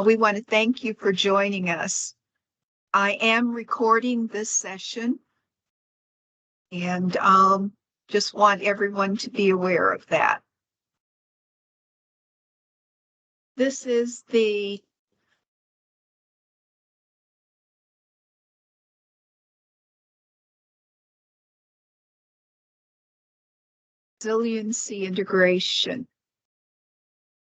We want to thank you for joining us. I am recording this session and just want everyone to be aware of that. This is the Resiliency integration.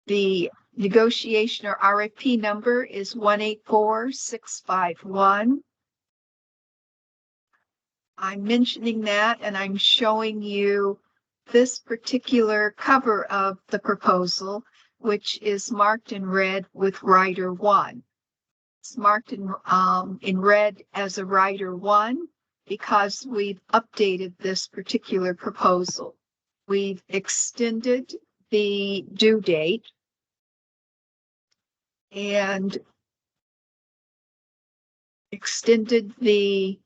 The negotiation or RFP number is 184651. I'm mentioning that and I'm showing you this particular cover of the proposal, which is marked in red with Rider 1. It's marked in red as a Rider 1 because we've updated this particular proposal. We've extended the due date and extended the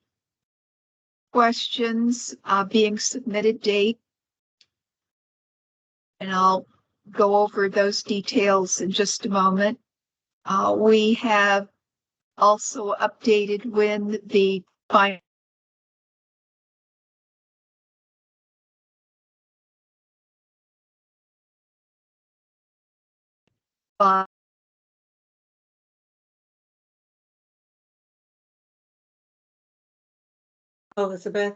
questions being submitted date. And I'll go over those details in just a moment. We have also updated when the final Elizabeth.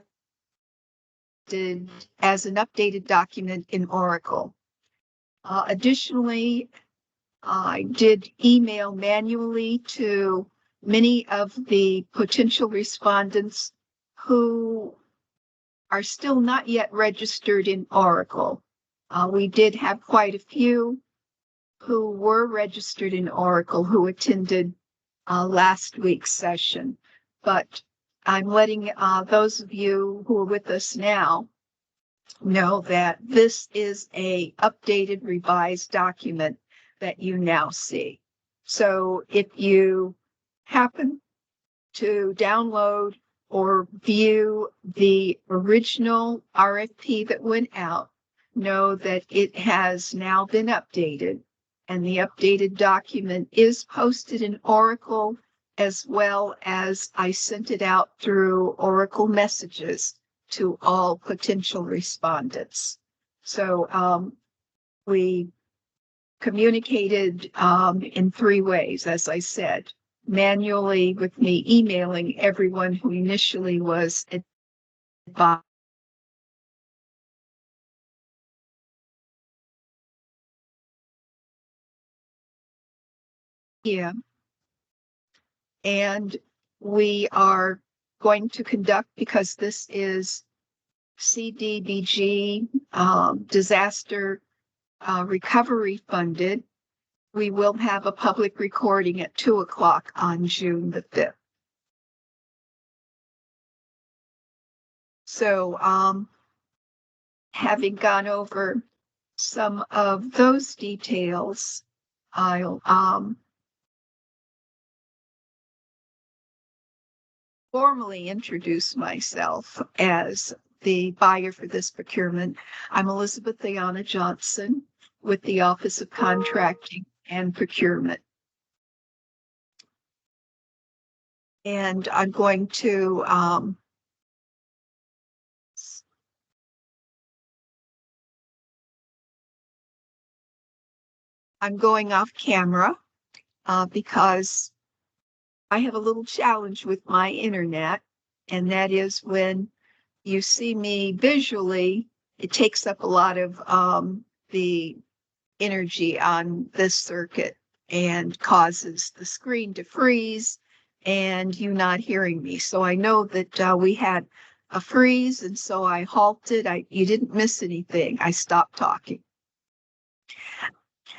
As an updated document in Oracle. Additionally, I did email manually to many of the potential respondents who are still not yet registered in Oracle. We did have quite a few who were registered in Oracle who attended last week's session, but I'm letting those of you who are with us now know that this is a updated, revised document that you now see. So if you happen to download or view the original RFP that went out, know that it has now been updated, and the updated document is posted in Oracle, as well as I sent it out through Oracle messages to all potential respondents. So we communicated in 3 ways, as I said, manually with me emailing everyone who initially was advised. Yeah. And we are going to conduct, because this is CDBG disaster recovery funded, we will have a public recording at 2:00 on June the 5th. So having gone over some of those details, I'll formally introduce myself as the buyer for this procurement. I'm Elizabeth Ayana Johnson with the Office of Contracting and Procurement. And I'm going to I'm going off camera because I have a little challenge with my internet, and that is when you see me visually, it takes up a lot of the energy on this circuit and causes the screen to freeze and you not hearing me. So I know that we had a freeze, and so I halted. You didn't miss anything. I stopped talking.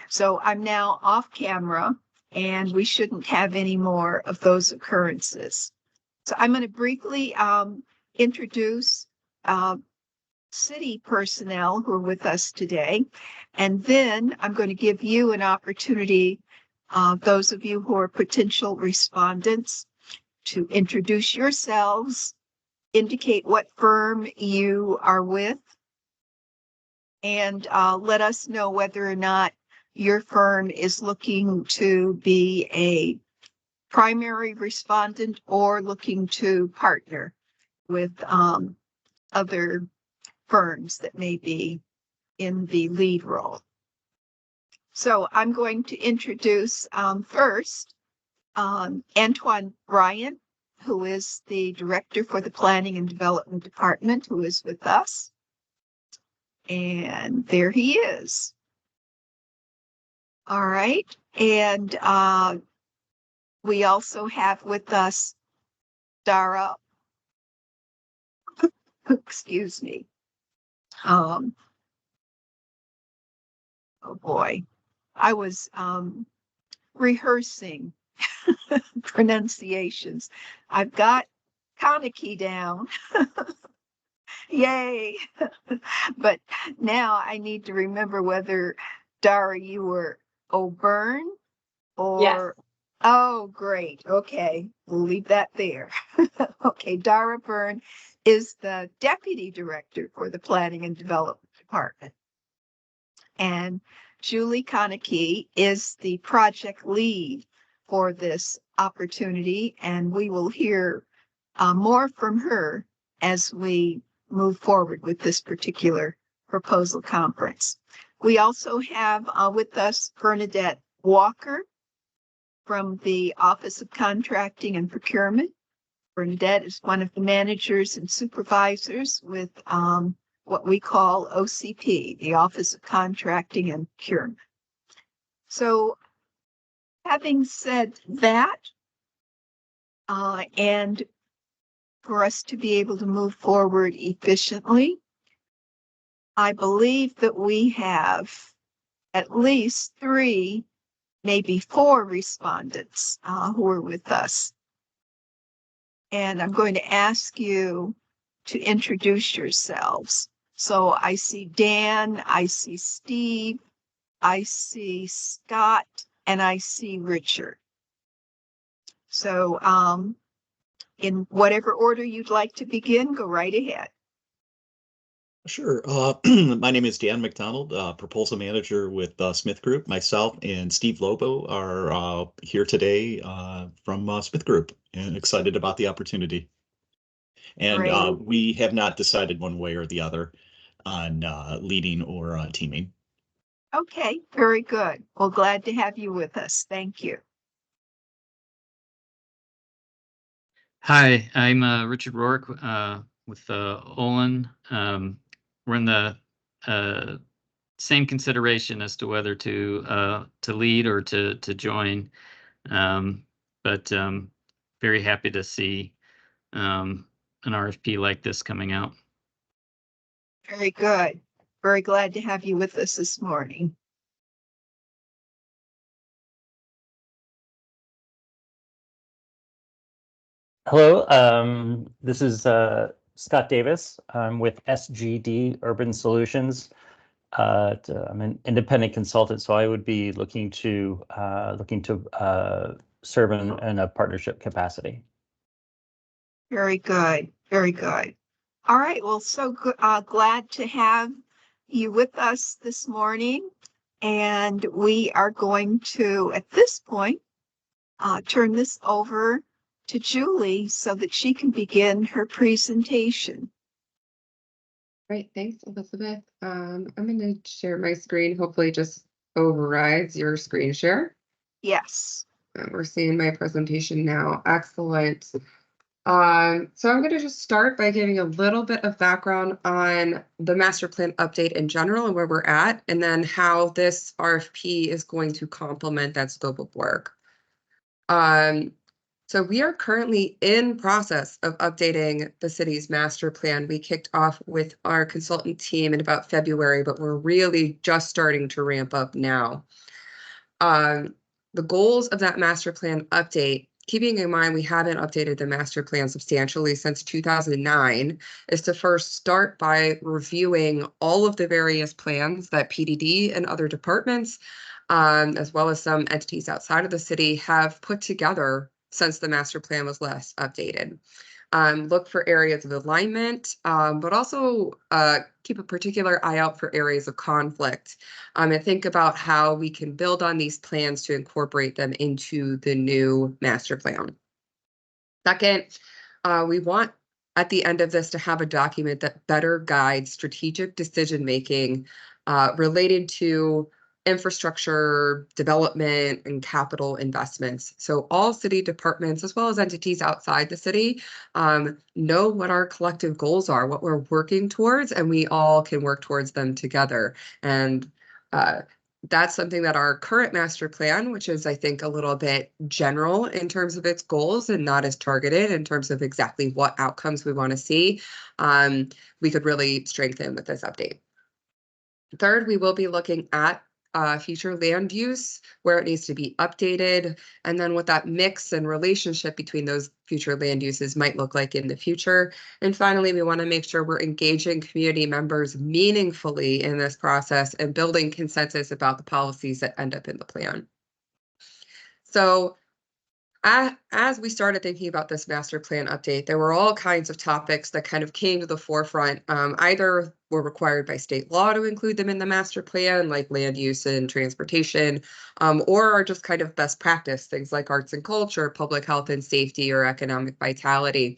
So I'm now off camera, and we shouldn't have any more of those occurrences. So I'm going to briefly introduce city personnel who are with us today, and then I'm going to give you an opportunity, those of you who are potential respondents, to introduce yourselves, indicate what firm you are with, and let us know whether or not your firm is looking to be a primary respondent or looking to partner with other firms that may be in the lead role. So I'm going to introduce first Antoine Bryant, who is the director for the Planning and Development Department, who is with us. And there he is. All right. And we also have with us Dara. Excuse me. Oh boy. I was rehearsing pronunciations. I've got Kaneki down. Yay. But now I need to remember whether, Dara, you were O'Byrne or... Yes. Oh, great. Okay. We'll leave that there. Okay. Dara Byrne is the Deputy Director for the Planning and Development Department. And Julie Kaneki is the project lead for this opportunity, and we will hear more from her as we move forward with this particular proposal conference. We also have with us Bernadette Walker from the Office of Contracting and Procurement. Bernadette is one of the managers and supervisors with what we call OCP, the Office of Contracting and Procurement. So having said that, and for us to be able to move forward efficiently, I believe that we have at least 3, maybe 4 respondents who are with us. And I'm going to ask you to introduce yourselves. So I see Dan, I see Steve, I see Scott, and I see Richard. So in whatever order you'd like to begin, go right ahead. Sure. My name is Dan McDonald, proposal manager with Smith Group. Myself and Steve Lobo are here today from Smith Group, and excited about the opportunity. And we have not decided one way or the other on leading or teaming. Okay, very good. Well, glad to have you with us. Thank you. Hi, I'm Richard Rourke with Olin. We're in the same consideration as to whether to lead or to join, but very happy to see an RFP like this coming out. Very good. Very glad to have you with us this morning. Hello, this is Scott Davis. I'm with SGD Urban Solutions. I'm an independent consultant, so I would be looking to serve in a partnership capacity. Very good. Very good. All right. Well, so good. Glad to have you with us this morning. And we are going to, at this point, turn this over to Julie so that she can begin her presentation. Great, thanks, Elizabeth. I'm going to share my screen. Hopefully, just overrides your screen share. Yes. We're seeing my presentation now. Excellent. So I'm going to just start by giving a little bit of background on the master plan update in general and where we're at, and then how this RFP is going to complement that scope of work. So we are currently in process of updating the city's master plan. We kicked off with our consultant team in about February, but we're really just starting to ramp up now. The goals of that master plan update, keeping in mind we haven't updated the master plan substantially since 2009, is to first start by reviewing all of the various plans that PDD and other departments, as well as some entities outside of the city, have put together since the master plan was last updated. look for areas of alignment, but also keep a particular eye out for areas of conflict, and think about how we can build on these plans to incorporate them into the new master plan. Second, we want at the end of this to have a document that better guides strategic decision-making related to infrastructure development and capital investments. So all city departments, as well as entities outside the city, know what our collective goals are, what we're working towards, and we all can work towards them together. And that's something that our current master plan, which is, I think, a little bit general in terms of its goals and not as targeted in terms of exactly what outcomes we want to see, we could really strengthen with this update. Third, we will be looking at future land use, where it needs to be updated, and then what that mix and relationship between those future land uses might look like in the future. And finally, we want to make sure we're engaging community members meaningfully in this process and building consensus about the policies that end up in the plan. So as we started thinking about this master plan update, there were all kinds of topics that kind of came to the forefront. Either were required by state law to include them in the master plan, like land use and transportation, or are just kind of best practice, things like arts and culture, public health and safety, or economic vitality.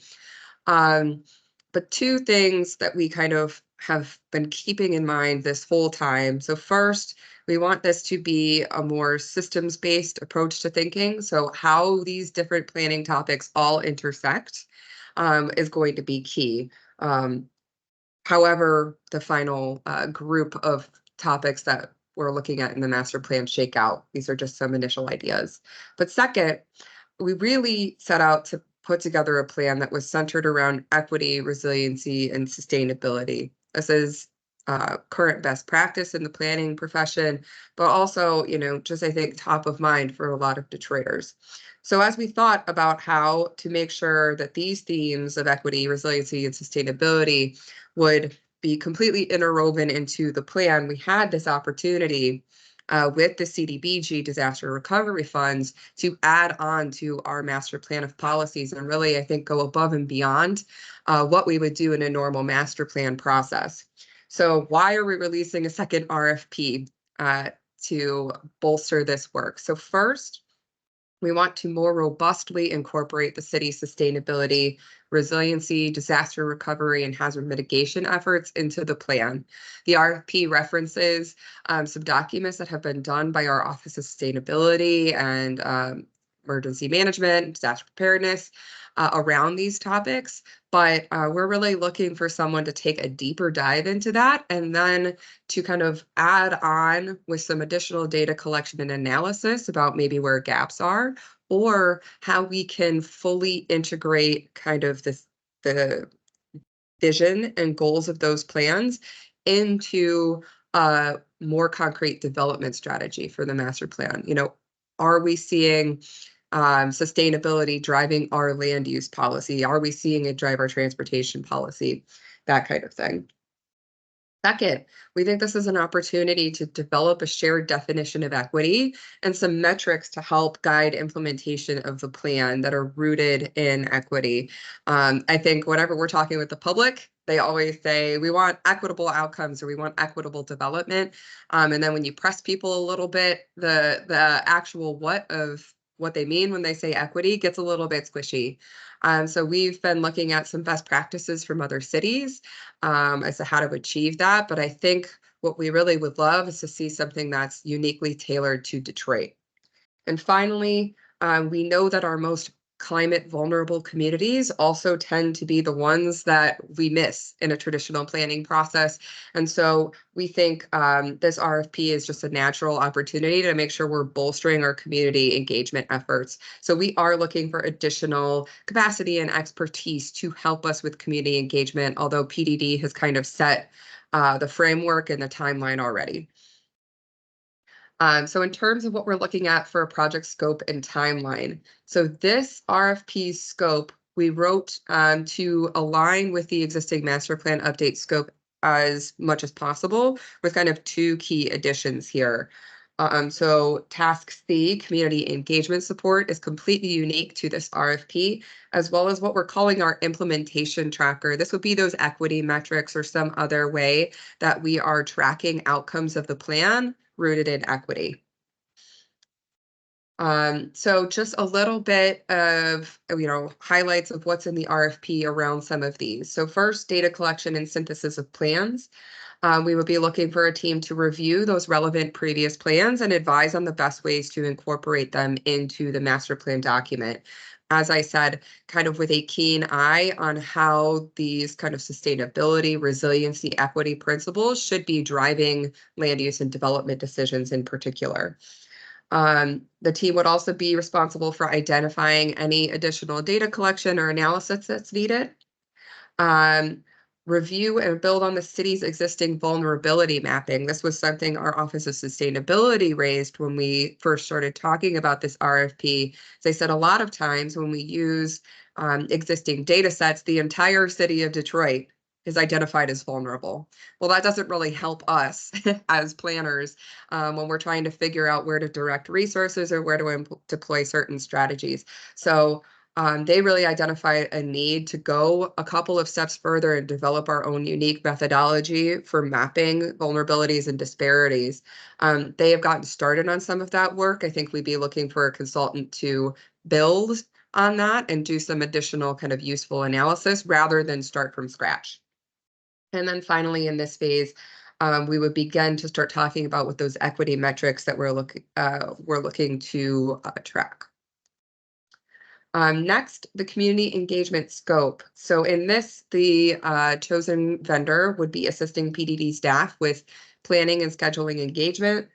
But two things that we kind of have been keeping in mind this whole time. So first, we want this to be a more systems-based approach to thinking. So how these different planning topics all intersect is going to be key. However, the final group of topics that we're looking at in the master plan shake out. These are just some initial ideas. But second, we really set out to put together a plan that was centered around equity, resiliency, and sustainability. This is current best practice in the planning profession, but also, just I think top of mind for a lot of Detroiters. So as we thought about how to make sure that these themes of equity, resiliency, and sustainability would be completely interwoven into the plan, we had this opportunity with the CDBG disaster recovery funds to add on to our master plan of policies and really, I think, go above and beyond what we would do in a normal master plan process. So why are we releasing a second RFP to bolster this work? So first, we want to more robustly incorporate the city's sustainability, resiliency, disaster recovery, and hazard mitigation efforts into the plan. The RFP references some documents that have been done by our Office of Sustainability and Emergency Management, disaster preparedness around these topics, but we're really looking for someone to take a deeper dive into that and then to kind of add on with some additional data collection and analysis about maybe where gaps are or how we can fully integrate kind of the vision and goals of those plans into a more concrete development strategy for the master plan. Are we seeing sustainability driving our land use policy? Are we seeing it drive our transportation policy? That kind of thing. Second, we think this is an opportunity to develop a shared definition of equity and some metrics to help guide implementation of the plan that are rooted in equity. I think whenever we're talking with the public, they always say, we want equitable outcomes or we want equitable development. And then when you press people a little bit, the actual what they mean when they say equity gets a little bit squishy. So we've been looking at some best practices from other cities as to how to achieve that. But I think what we really would love is to see something that's uniquely tailored to Detroit. And finally, we know that our most climate vulnerable communities also tend to be the ones that we miss in a traditional planning process. And so we think this RFP is just a natural opportunity to make sure we're bolstering our community engagement efforts. So we are looking for additional capacity and expertise to help us with community engagement, although PDD has kind of set the framework and the timeline already. So in terms of what we're looking at for a project scope and timeline, so this RFP scope we wrote to align with the existing master plan update scope as much as possible with kind of two key additions here. So task C, community engagement support, is completely unique to this RFP, as well as what we're calling our implementation tracker. This would be those equity metrics or some other way that we are tracking outcomes of the plan rooted in equity. So just a little bit of, highlights of what's in the RFP around some of these. So first, data collection and synthesis of plans. We would be looking for a team to review those relevant previous plans and advise on the best ways to incorporate them into the master plan document. As I said, kind of with a keen eye on how these kind of sustainability, resiliency, equity principles should be driving land use and development decisions in particular. The team would also be responsible for identifying any additional data collection or analysis that's needed. Review and build on the city's existing vulnerability mapping. This was something our Office of Sustainability raised when we first started talking about this RFP. As they said, a lot of times when we use existing data sets, the entire city of Detroit is identified as vulnerable. Well, that doesn't really help us as planners when we're trying to figure out where to direct resources or where to deploy certain strategies. So they really identified a need to go a couple of steps further and develop our own unique methodology for mapping vulnerabilities and disparities. They have gotten started on some of that work. I think we'd be looking for a consultant to build on that and do some additional kind of useful analysis rather than start from scratch. And then finally, in this phase, we would begin to start talking about what those equity metrics that we're looking to track. Next, the community engagement scope. So in this, the chosen vendor would be assisting PDD staff with planning and scheduling engagement,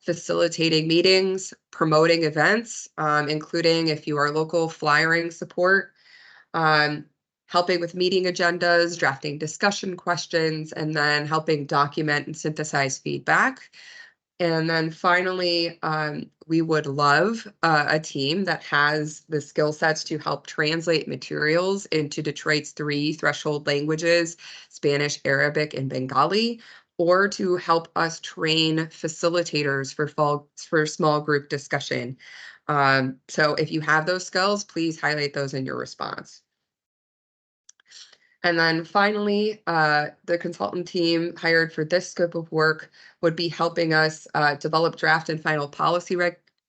facilitating meetings, promoting events, including, if you are local, flyering support, helping with meeting agendas, drafting discussion questions, and then helping document and synthesize feedback. And then finally, we would love a team that has the skill sets to help translate materials into Detroit's 3 threshold languages, Spanish, Arabic, and Bengali, or to help us train facilitators for small group discussion. So if you have those skills, please highlight those in your response. And then finally, the consultant team hired for this scope of work would be helping us develop draft and final policy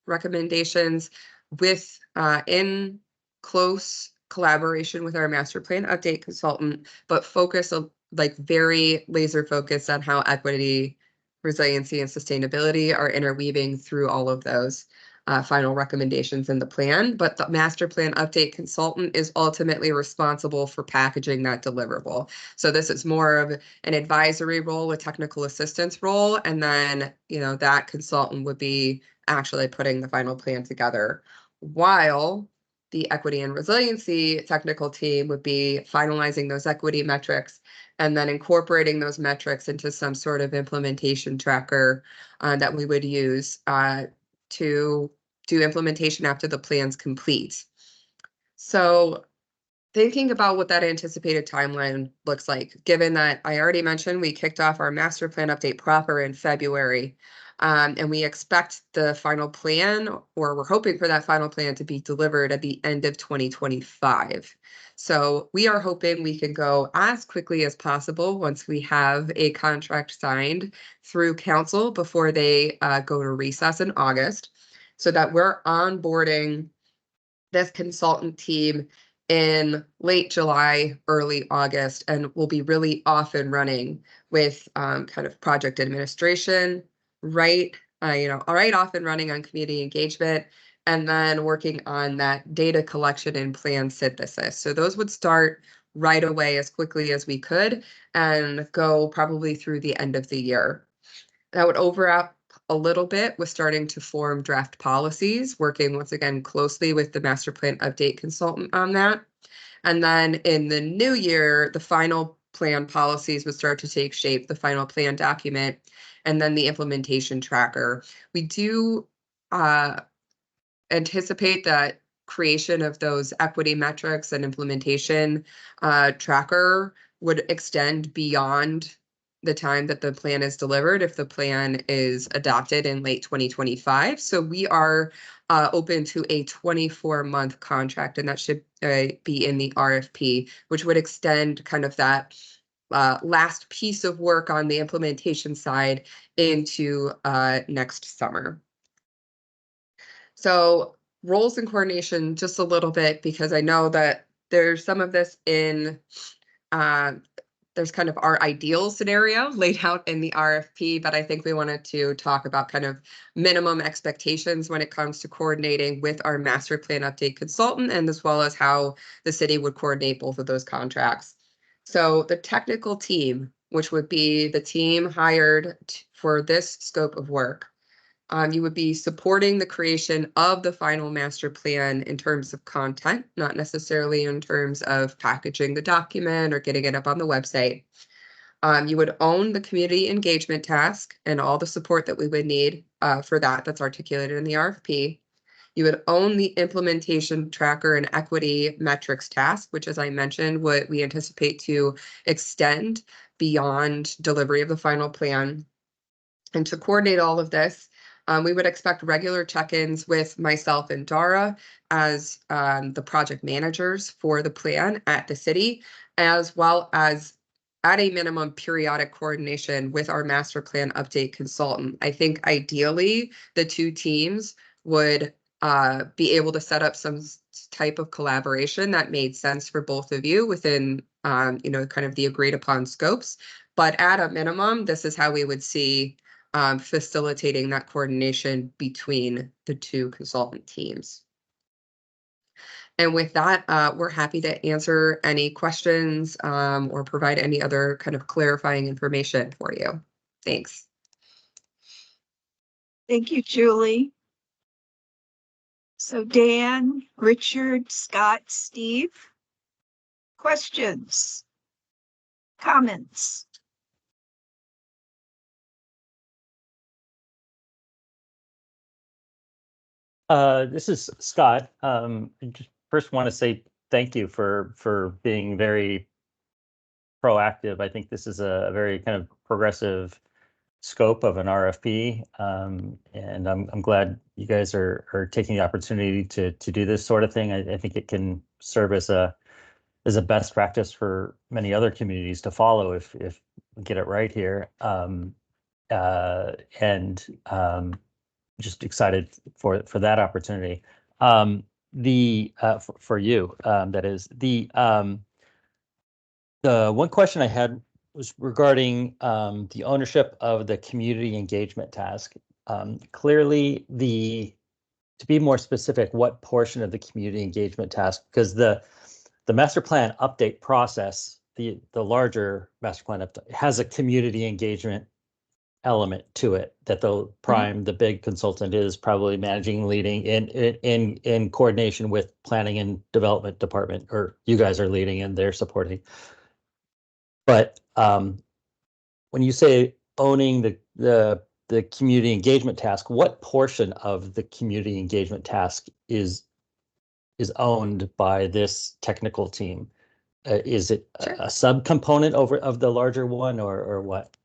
recommendations with in close collaboration with our master plan update consultant, but focus like very laser focused on how equity, resiliency, and sustainability are interweaving through all of those final recommendations in the plan, but the master plan update consultant is ultimately responsible for packaging that deliverable. So this is more of an advisory role, a technical assistance role, and then, that consultant would be actually putting the final plan together, while the equity and resiliency technical team would be finalizing those equity metrics and then incorporating those metrics into some sort of implementation tracker that we would use to do implementation after the plan's complete. So thinking about what that anticipated timeline looks like, given that I already mentioned we kicked off our master plan update proper in February, and we expect the final plan, or we're hoping for that final plan to be delivered at the end of 2025. So we are hoping we can go as quickly as possible once we have a contract signed through council before they go to recess in August, so that we're onboarding this consultant team in late July, early August, and we'll be really off and running with kind of project administration, right off and running on community engagement, and then working on that data collection and plan synthesis. So those would start right away as quickly as we could and go probably through the end of the year. That would overlap a little bit with starting to form draft policies, working once again closely with the master plan update consultant on that. And then in the new year, the final plan policies would start to take shape, the final plan document, and then the implementation tracker. We do anticipate that creation of those equity metrics and implementation tracker would extend beyond the time that the plan is delivered if the plan is adopted in late 2025. So we are open to a 24-month contract, and that should be in the RFP, which would extend kind of that last piece of work on the implementation side into next summer. So roles and coordination just a little bit, because I know that there's some of this in there's kind of our ideal scenario laid out in the RFP, but I think we wanted to talk about kind of minimum expectations when it comes to coordinating with our master plan update consultant, and as well as how the city would coordinate both of those contracts. So the technical team, which would be the team hired for this scope of work, you would be supporting the creation of the final master plan in terms of content, not necessarily in terms of packaging the document or getting it up on the website. You would own the community engagement task and all the support that we would need for that that's articulated in the RFP. You would own the implementation tracker and equity metrics task, which, as I mentioned, what we anticipate to extend beyond delivery of the final plan. And to coordinate all of this, we would expect regular check-ins with myself and Dara as the project managers for the plan at the city, as well as at a minimum periodic coordination with our master plan update consultant. I think ideally the two teams would be able to set up some type of collaboration that made sense for both of you within kind of the agreed upon scopes. But at a minimum, this is how we would see facilitating that coordination between the two consultant teams. And with that, we're happy to answer any questions or provide any other kind of clarifying information for you. Thanks. Thank you, Julie. So Dan, Richard, Scott, Steve, questions, comments? This is Scott. I just first want to say thank you for being very proactive. I think this is a very kind of progressive scope of an RFP, and I'm glad you guys are taking the opportunity to do this sort of thing. I think it can serve as a best practice for many other communities to follow if we get it right here. Just excited for that opportunity. For you, that is the one question I had was regarding the ownership of the community engagement task. Clearly, to be more specific, what portion of the community engagement task? Because the master plan update process, the larger master plan update, has a community engagement element to it that the big consultant is probably managing, leading in coordination with planning and development department, or you guys are leading and they're supporting. But when you say owning the community engagement task, what portion of the community engagement task is owned by this technical team? Is it Sure. a subcomponent of the larger one, or what?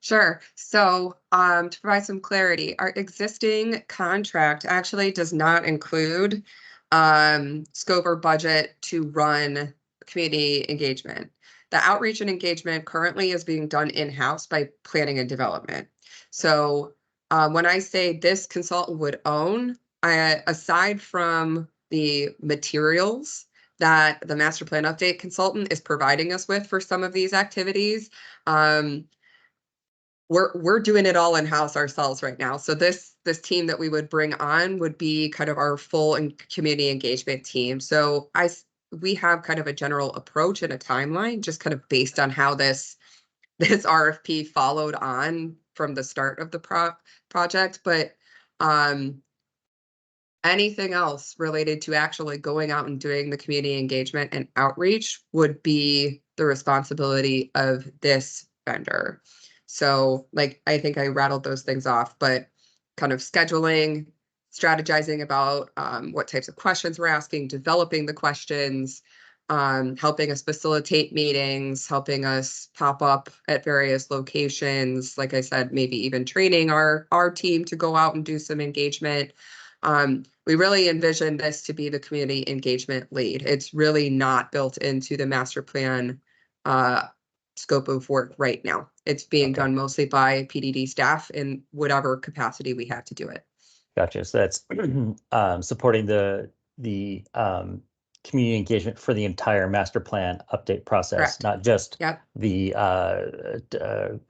Sure. So to provide some clarity, our existing contract actually does not include scope or budget to run community engagement. The outreach and engagement currently is being done in-house by planning and development. So when I say this consultant would own, aside from the materials that the master plan update consultant is providing us with for some of these activities, we're doing it all in-house ourselves right now. So this team that we would bring on would be kind of our full community engagement team. So we have kind of a general approach and a timeline, just kind of based on how this RFP followed on from the start of the project. But anything else related to actually going out and doing the community engagement and outreach would be the responsibility of this vendor. So I think I rattled those things off, but kind of scheduling, strategizing about what types of questions we're asking, developing the questions, helping us facilitate meetings, helping us pop up at various locations. Like I said, maybe even training our team to go out and do some engagement. We really envision this to be the community engagement lead. It's really not built into the master plan scope of work right now. It's being done mostly by PDD staff in whatever capacity we have to do it. Gotcha. So that's supporting the community engagement for the entire master plan update process, Correct. not just Yep. the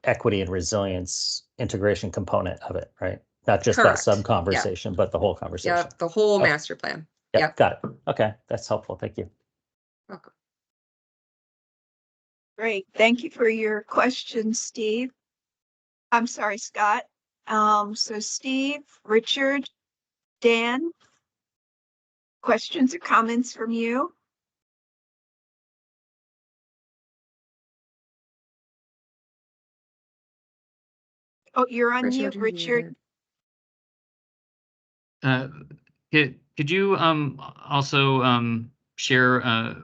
equity and resilience integration component of it, right? Not just that Correct. sub conversation, but the whole conversation. Yep, the whole Okay. master plan. Yep, got it. Okay, that's helpful. Thank you. Welcome. Great. Thank you for your question, Steve. I'm sorry, Scott. So Steve, Richard, Dan, questions or comments from you? Oh, you're on mute, you're Richard. muted. Could you also share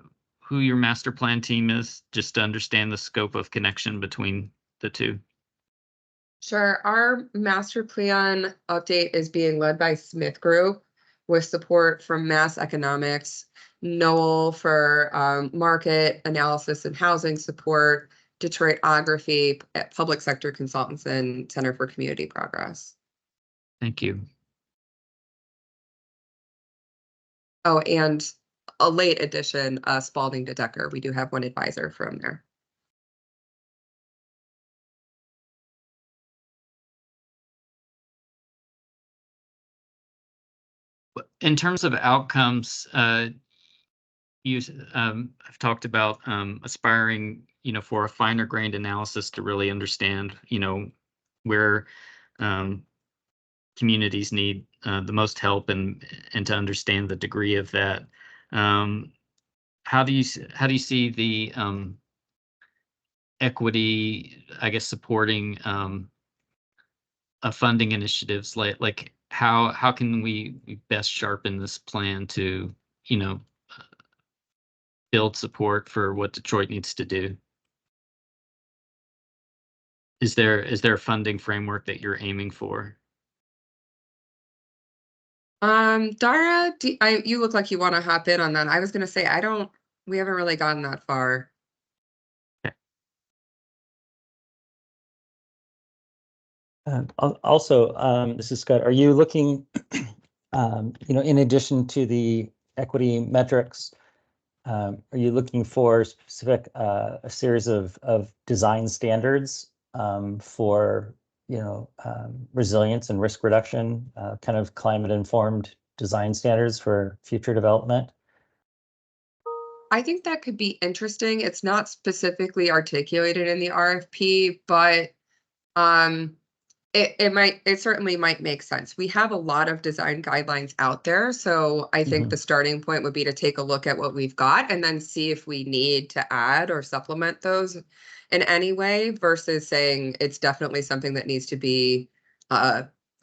who your master plan team is, just to understand the scope of connection between the two? Sure. Our master plan update is being led by Smith Group with support from Mass Economics, Noel for market analysis and housing support, Detroitography, Public Sector Consultants, and Center for Community Progress. Thank you. Oh, and a late addition, Spalding to Decker. We do have one advisor from there. In terms of outcomes, you have talked about aspiring, for a finer grained analysis to really understand, where communities need the most help, and to understand the degree of that. How do you see the equity, I guess, supporting funding initiatives, like how can we best sharpen this plan to build support for what Detroit needs to do? Is there a funding framework that you're aiming for? Dara, you look like you want to hop in on that. I was going to say, we haven't really gotten that far. Also, this is Scott. Are you looking, in addition to the equity metrics, are you looking for specific a series of design standards for resilience and risk reduction, kind of climate informed design standards for future development? I think that could be interesting. It's not specifically articulated in the RFP, but it certainly might make sense. We have a lot of design guidelines out there, so I think the starting point would be to take a look at what we've got and then see if we need to add or supplement those in any way, versus saying it's definitely something that needs to be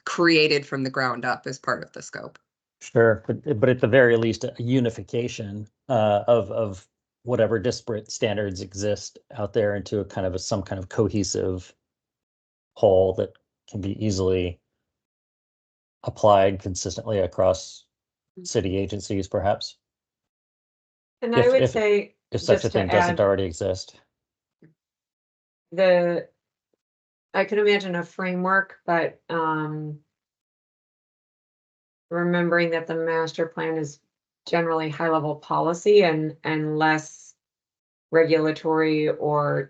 created from the ground up as part of the scope. Sure, but at the very least, a unification of whatever disparate standards exist out there into a kind of some kind of cohesive whole that can be easily applied consistently across city agencies, perhaps. And I would say, if such a thing doesn't already exist, I could imagine a framework, but remembering that the master plan is generally high level policy and less regulatory or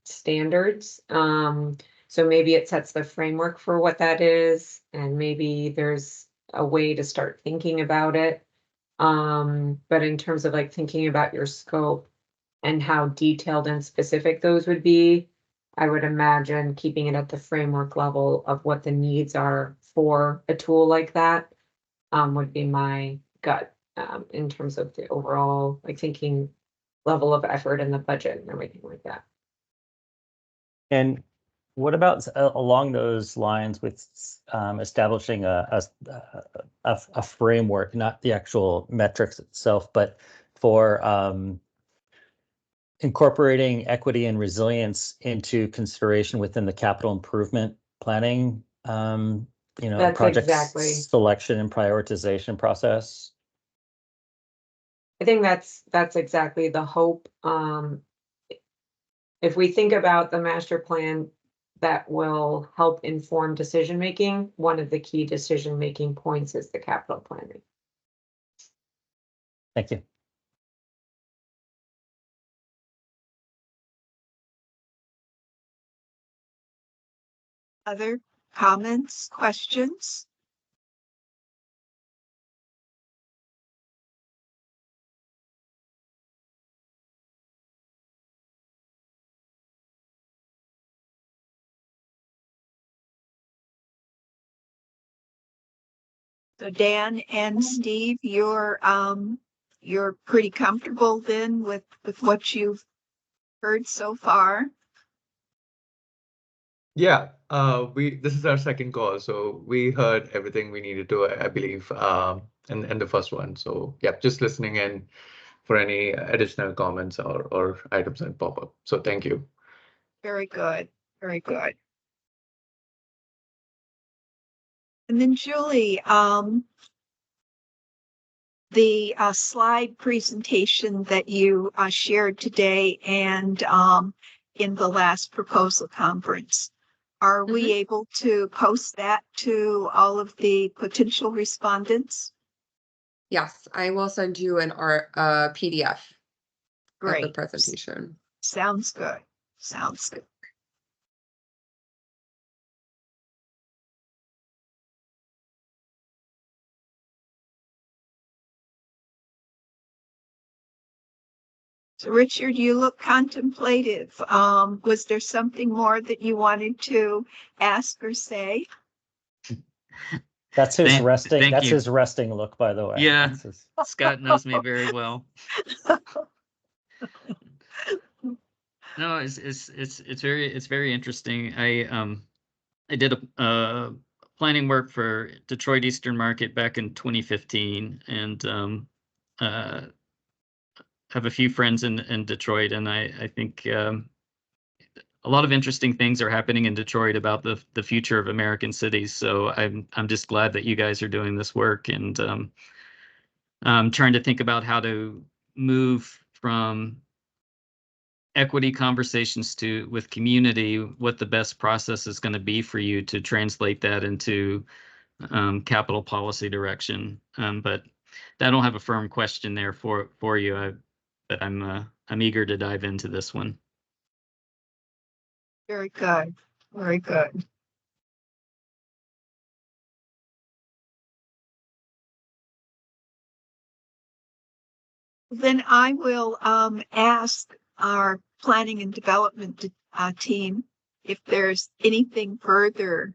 standards. So maybe it sets the framework for what that is, and maybe there's a way to start thinking about it. But in terms of thinking about your scope and how detailed and specific those would be, I would imagine keeping it at the framework level of what the needs are for a tool like that would be my gut in terms of the overall thinking level of effort and the budget and everything like that. And what about along those lines with establishing a framework, not the actual metrics itself, but for incorporating equity and resilience into consideration within the capital improvement planning, That's project exactly. selection and prioritization process. I think that's exactly the hope. If we think about the master plan that will help inform decision-making, one of the key decision-making points is the capital planning. Thank you. Other comments, questions? So Dan and Steve, you're pretty comfortable then with what you've heard so far? Yeah, this is our second call, so we heard everything we needed to, I believe, in the first one. So yeah, just listening in for any additional comments or items that pop up. So thank you. Very good, very good. And then Julie, the slide presentation that you shared today and in the last proposal conference, are we able to post that to all of the potential respondents? Yes, I will send you an PDF of the Great. presentation. Sounds good. Sounds good. So Richard, you look contemplative. Was there something more that you wanted to ask or say? That's his resting. Thank That's you. his resting look, by the way. Yeah. That's his- Scott knows me very well. No, it's very interesting. I did a planning work for Detroit Eastern Market back in 2015, and have a few friends in Detroit, and I think a lot of interesting things are happening in Detroit about the future of American cities. So I'm just glad that you guys are doing this work, and I'm trying to think about how to move from equity conversations with community, what the best process is going to be for you to translate that into capital policy direction. But I don't have a firm question there for you. But I'm eager to dive into this one. Very good. Very good. Then I will ask our planning and development team if there's anything further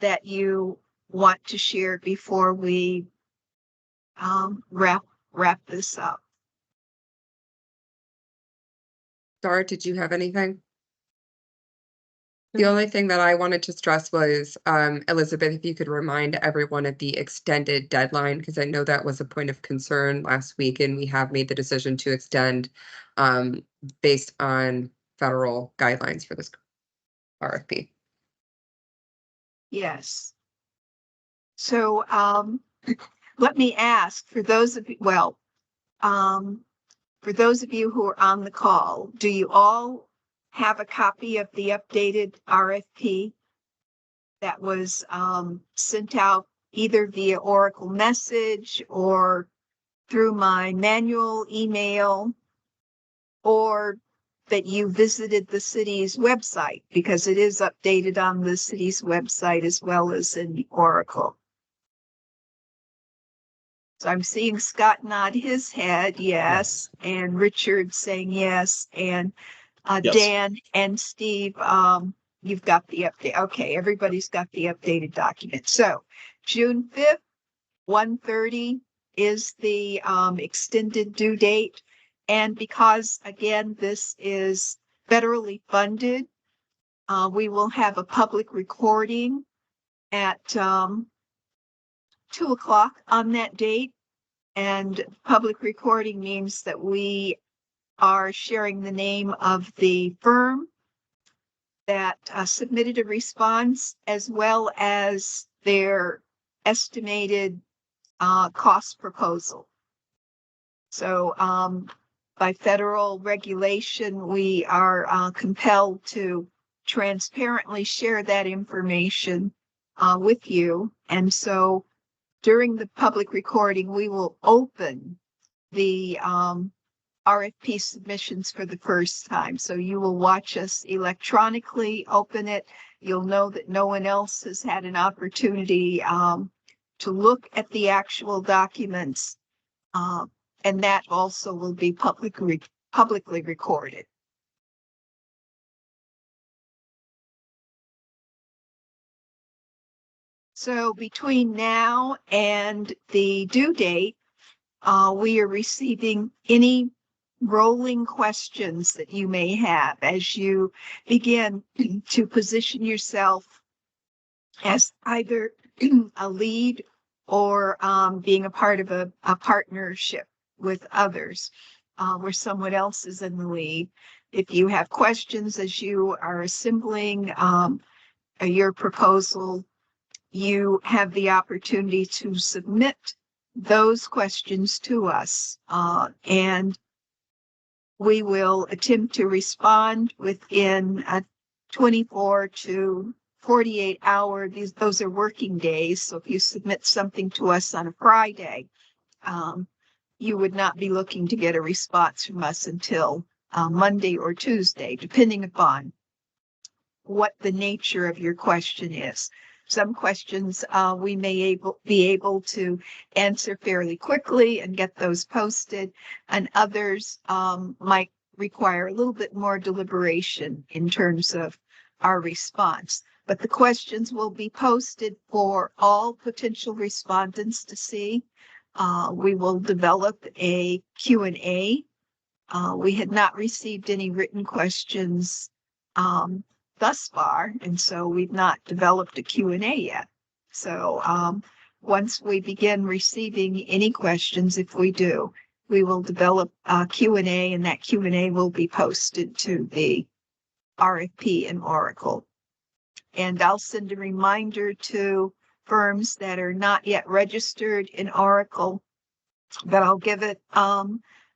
that you want to share before we wrap this up. Dara, did you have anything? The only thing that I wanted to stress was, Elizabeth, if you could remind everyone of the extended deadline, because I know that was a point of concern last week, and we have made the decision to extend based on federal guidelines for this RFP. Yes. So let me ask for those of you, for those of you who are on the call, do you all have a copy of the updated RFP that was sent out either via Oracle message or through my manual email, or that you visited the city's website, because it is updated on the city's website as well as in Oracle? So I'm seeing Scott nod his head, yes, and Richard saying yes, and Yes. Dan and Steve, you've got the update. Okay, everybody's got the updated document. So June 5th, 1:30 is the extended due date. And because, again, this is federally funded, we will have a public recording at 2 o'clock on that date. And public recording means that we are sharing the name of the firm that submitted a response, as well as their estimated cost proposal. So by federal regulation, we are compelled to transparently share that information with you. And so during the public recording, we will open the RFP submissions for the first time. So you will watch us electronically open it. You'll know that no one else has had an opportunity to look at the actual documents. And that also will be publicly recorded. So between now and the due date, we are receiving any rolling questions that you may have as you begin to position yourself as either a lead or being a part of a partnership with others where someone else is in the lead. If you have questions as you are assembling your proposal, you have the opportunity to submit those questions to us, and we will attempt to respond within a 24 to 48 hour. Those are working days. So if you submit something to us on a Friday, you would not be looking to get a response from us until Monday or Tuesday, depending upon what the nature of your question is. Some questions we may be able to answer fairly quickly and get those posted, and others might require a little bit more deliberation in terms of our response. But the questions will be posted for all potential respondents to see. We will develop a Q&A. We had not received any written questions thus far, and so we've not developed a Q&A yet. So once we begin receiving any questions, if we do, we will develop a Q&A, and that Q&A will be posted to the RFP in Oracle. And I'll send a reminder to firms that are not yet registered in Oracle that I'll give it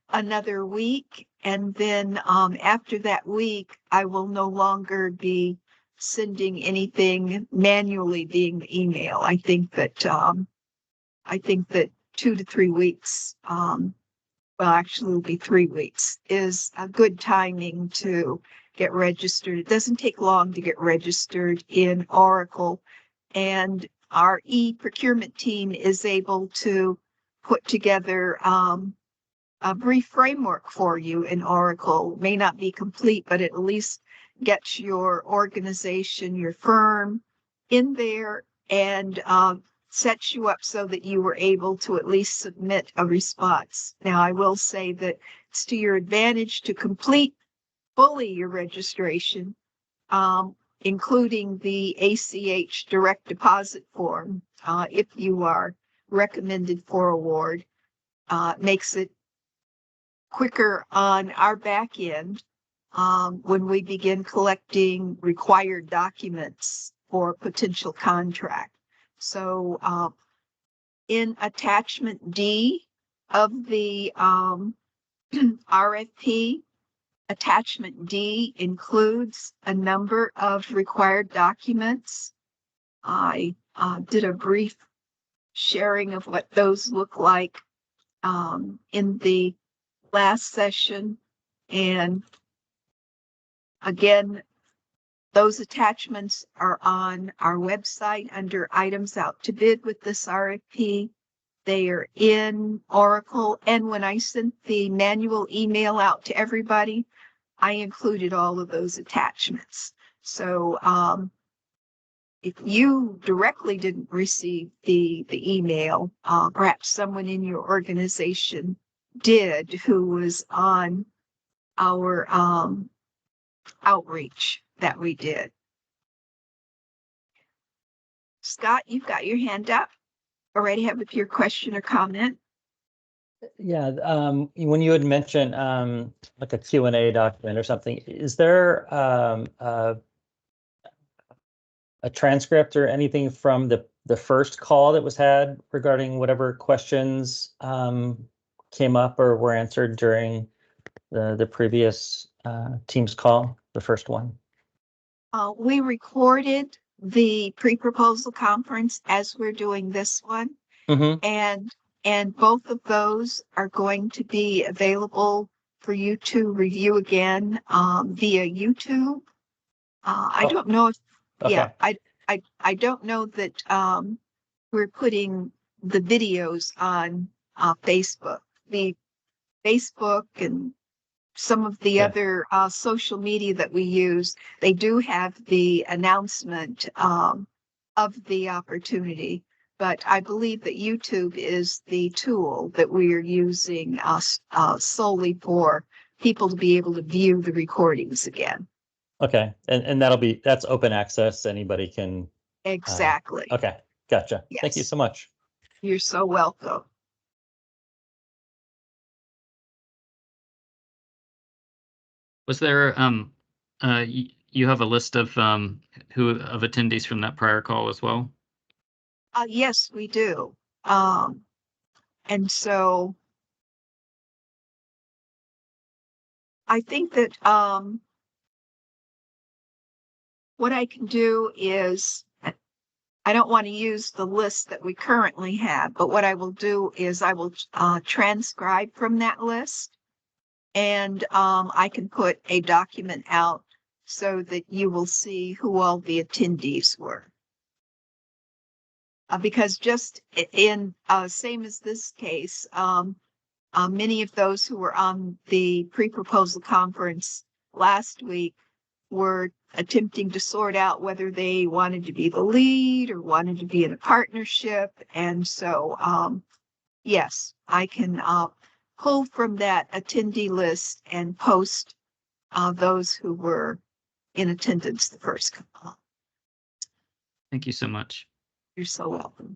another week. And then after that week, I will no longer be sending anything manually via email. I think that 2 to 3 weeks, well, actually it'll be 3 weeks, is a good timing to get registered. It doesn't take long to get registered in Oracle, and our e-procurement team is able to put together a brief framework for you in Oracle. It may not be complete, but it at least gets your organization, your firm in there, and sets you up so that you were able to at least submit a response. Now, I will say that it's to your advantage to complete fully your registration, including the ACH direct deposit form, if you are recommended for award. Makes it quicker on our back end when we begin collecting required documents for potential contract. So in attachment D of the RFP, attachment D includes a number of required documents. I did a brief sharing of what those look like in the last session. And again, those attachments are on our website under items out to bid with this RFP. They are in Oracle. And when I sent the manual email out to everybody, I included all of those attachments. So if you directly didn't receive the email, perhaps someone in your organization did who was on our outreach that we did. Scott, you've got your hand up. Already have your question or comment. Yeah, when you had mentioned like a Q&A document or something, is there a transcript or anything from the first call that was had regarding whatever questions came up or were answered during the previous Teams call, the first one? We recorded the pre-proposal conference as we're doing this one, Mm-hmm. and both of those are going to be available for you to review again via YouTube. I don't know if, yeah, Okay. I don't know that we're putting the videos on Facebook. The Facebook and some of the Okay. other social media that we use, they do have the announcement of the opportunity. But I believe that YouTube is the tool that we are using solely for people to be able to view the recordings again. Okay, and that's open access. Anybody can. Exactly. Okay, gotcha. Thank you Yes. so much. You're so welcome. Was there, you have a list of attendees from that prior call as well? Yes, we do. And so I think that what I can do is, I don't want to use the list that we currently have, but what I will do is I will transcribe from that list, and I can put a document out so that you will see who all the attendees were. Because just in same as this case, many of those who were on the pre-proposal conference last week were attempting to sort out whether they wanted to be the lead or wanted to be in a partnership. And so, yes, I can pull from that attendee list and post those who were in attendance the first call. Thank you so much. You're so welcome.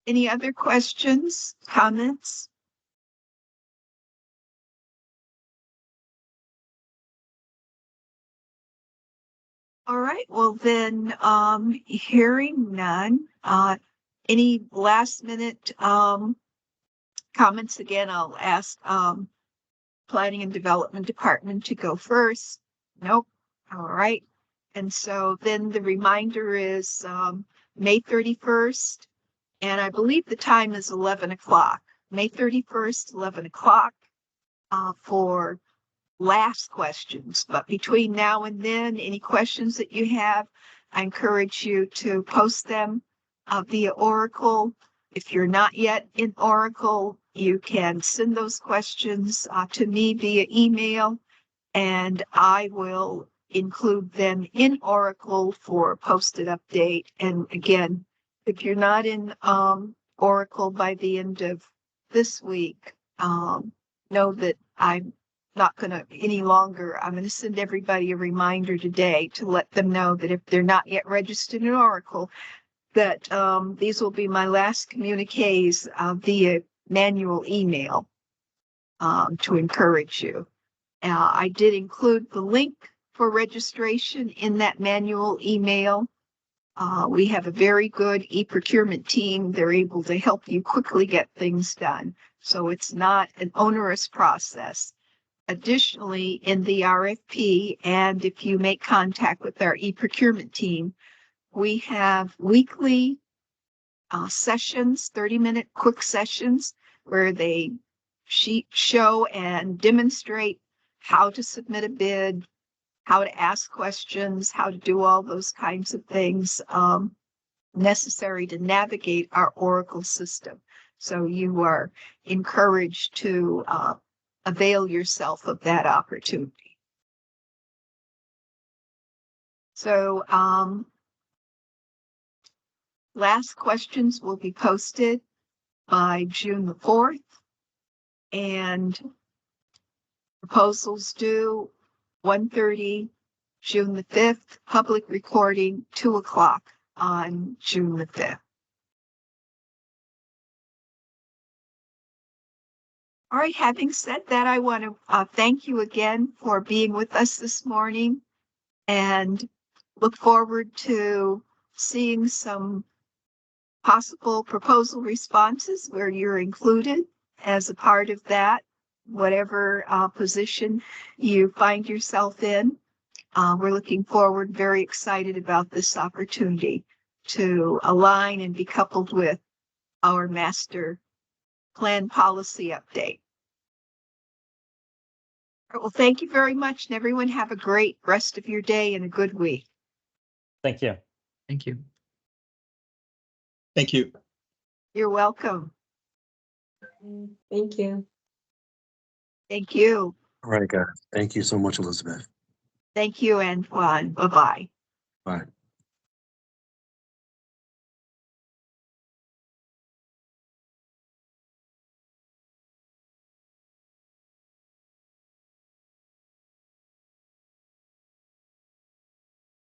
Any other questions, comments? All right, well then, hearing none, any last minute comments? Again, I'll ask Planning and Development Department to go first. Nope. All right. And so then the reminder is May 31st, and I believe the time is 11 o'clock. May 31st, 11 o'clock for last questions. But between now and then, any questions that you have, I encourage you to post them via Oracle. If you're not yet in Oracle, you can send those questions to me via email, and I will include them in Oracle for posted update. And again, if you're not in Oracle by the end of this week, know that I'm not going to any longer. I'm going to send everybody a reminder today to let them know that if they're not yet registered in Oracle, that these will be my last communiques via manual email to encourage you. I did include the link for registration in that manual email. We have a very good e-procurement team. They're able to help you quickly get things done. So it's not an onerous process. Additionally, in the RFP, and if you make contact with our e-procurement team, we have weekly sessions, 30-minute quick sessions, where they show and demonstrate how to submit a bid, how to ask questions, how to do all those kinds of things necessary to navigate our Oracle system. So you are encouraged to avail yourself of that opportunity. So last questions will be posted by June the 4th, and proposals due 1:30 June the 5th, public recording 2 o'clock on June the 5th. All right, having said that, I want to thank you again for being with us this morning and look forward to seeing some possible proposal responses where you're included as a part of that, whatever position you find yourself in. We're looking forward, very excited about this opportunity to align and be coupled with our master plan policy update. All right, well, thank you very much, and everyone have a great rest of your day and a good week. Thank you. Thank you. Thank you. You're welcome. Thank you. Thank you. All right, guys. Thank you so much, Elizabeth. Thank you, Antoine. Bye-bye. Bye.